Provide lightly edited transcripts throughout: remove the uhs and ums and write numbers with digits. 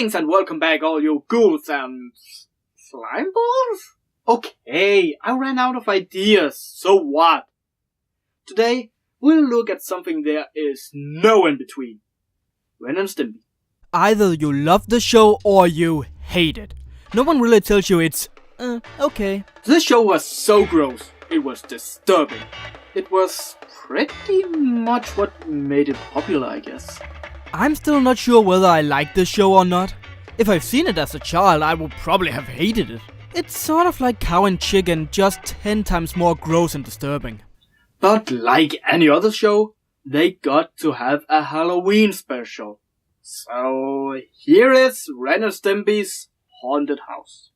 Greetings and welcome back, all you ghouls and slime balls? Okay, I ran out of ideas, so what? Today, we'll look at something there is no in between. Ren and Stimpy. Either you love the show or you hate it. No one really tells you it's, okay. This show was so gross, it was disturbing. It was pretty much what made it popular, I guess. I'm still not sure whether I like this show or not. If I've seen it as a child, I would probably have hated it. It's sort of like Cow and Chicken, just 10 times more gross and disturbing. But like any other show, they got to have a Halloween special. So here is Ren and Stimpy's Haunted House.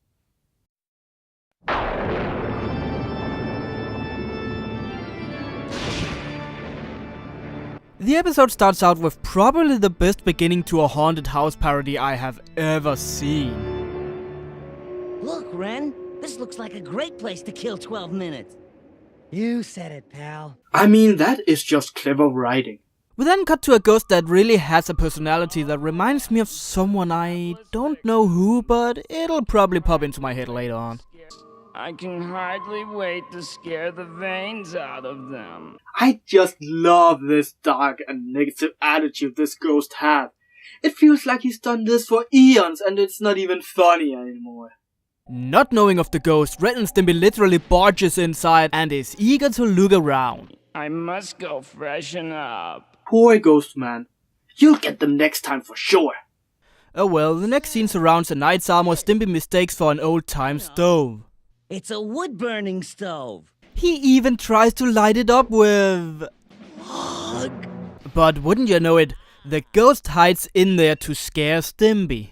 The episode starts out with probably the best beginning to a haunted house parody I have ever seen. Look, Ren, this looks like a great place to kill 12 minutes. You said it, pal. I mean, that is just clever writing. We then cut to a ghost that really has a personality that reminds me of someone I don't know who, but it'll probably pop into my head later on. I can hardly wait to scare the veins out of them. I just love this dark and negative attitude this ghost has. It feels like he's done this for eons and it's not even funny anymore. Not knowing of the ghost, Ren and Stimpy literally barges inside and is eager to look around. I must go freshen up. Poor ghost man. You'll get them next time for sure. Oh well, the next scene surrounds a knight's armor Stimpy mistakes for an old-time stove. It's a wood-burning stove. He even tries to light it up with... Ugh. But wouldn't you know it, the ghost hides in there to scare Stimpy.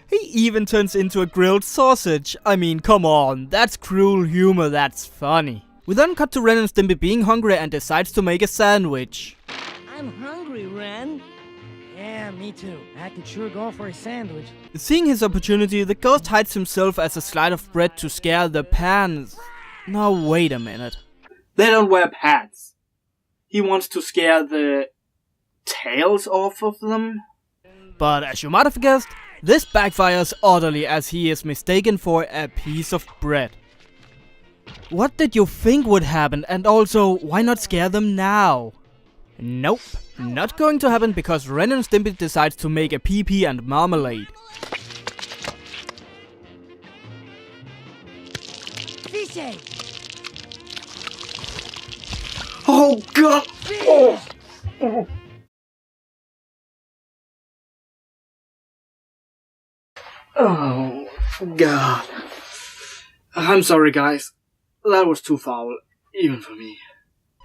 He even turns into a grilled sausage. I mean, come on, that's cruel humor, that's funny. We then cut to Ren and Stimpy being hungry and decides to make a sandwich. I'm hungry, Ren. Yeah, me too. I could sure go for a sandwich. Seeing his opportunity, the ghost hides himself as a slide of bread to scare the pants. Now wait a minute. They don't wear pants. He wants to scare the tails off of them. But as you might have guessed, this backfires utterly as he is mistaken for a piece of bread. What did you think would happen, and also, why not scare them now? Nope, not going to happen because Ren and Stimpy decides to make a pee-pee and marmalade. Fishy! Oh god! Oh. Oh god. I'm sorry guys. That was too foul, even for me.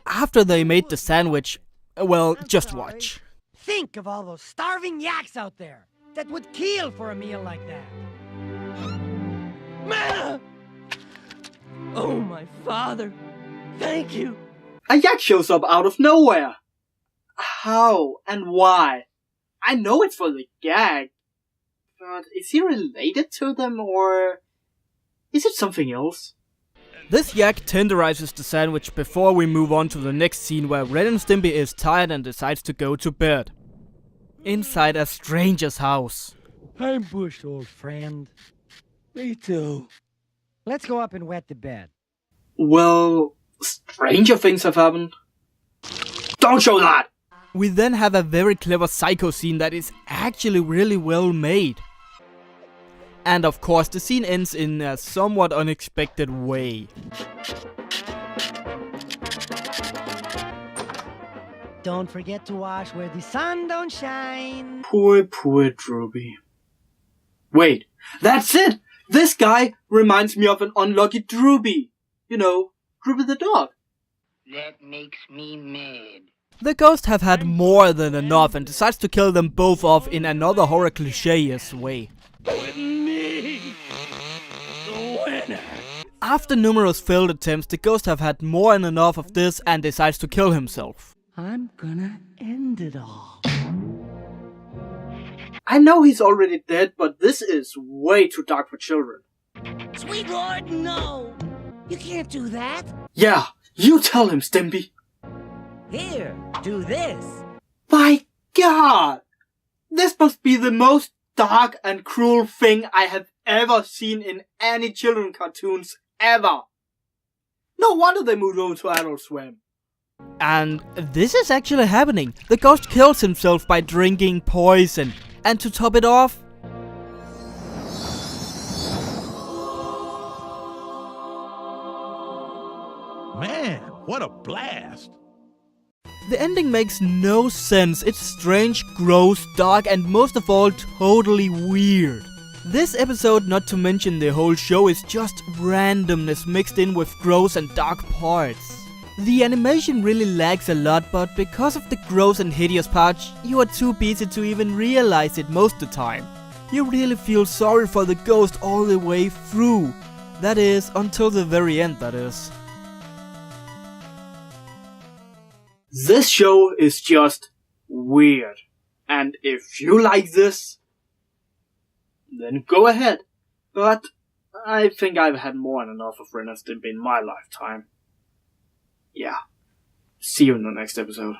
After they made the sandwich, well, just watch. Think of all those starving yaks out there that would kill for a meal like that. Oh, my father. Thank you. A yak shows up out of nowhere. How and why? I know it's for the gag, but is he related to them or is it something else? This yak tenderizes the sandwich before we move on to the next scene where Ren and Stimpy is tired and decides to go to bed. Inside a stranger's house. I'm bushed, old friend. Me too. Let's go up and wet the bed. Well, stranger things have happened. Don't show that! We then have a very clever psycho scene that is actually really well made. And of course the scene ends in a somewhat unexpected way. Don't forget to wash where the sun don't shine. Poor Droopy. Wait, that's it! This guy reminds me of an unlucky Droopy. You know, Droopy the dog. That makes me mad. The ghosts have had more than enough and decides to kill them both off in another horror cliché-ish way. With me, the winner. After numerous failed attempts, the ghosts have had more than enough of this and decides to kill himself. I'm gonna end it all. I know he's already dead, but this is way too dark for children. Sweet Lord, no! You can't do that. Yeah, you tell him, Stimpy. Here, do this. My God! This must be the most dark and cruel thing I have ever seen in any children cartoons ever. No wonder they moved over to Adult Swim. And this is actually happening. The ghost kills himself by drinking poison. And to top it off, Man, what a blast! the ending makes no sense. It's strange, gross, dark, and most of all, totally weird. This episode, not to mention the whole show, is just randomness mixed in with gross and dark parts. The animation really lags a lot, but because of the gross and hideous parts, you are too busy to even realize it most of the time. You really feel sorry for the ghost all the way through. That is, until the very end, that is. This show is just weird. And if you like this, then go ahead. But I think I've had more than enough of Ren and Stimpy in my lifetime. Yeah. See you in the next episode.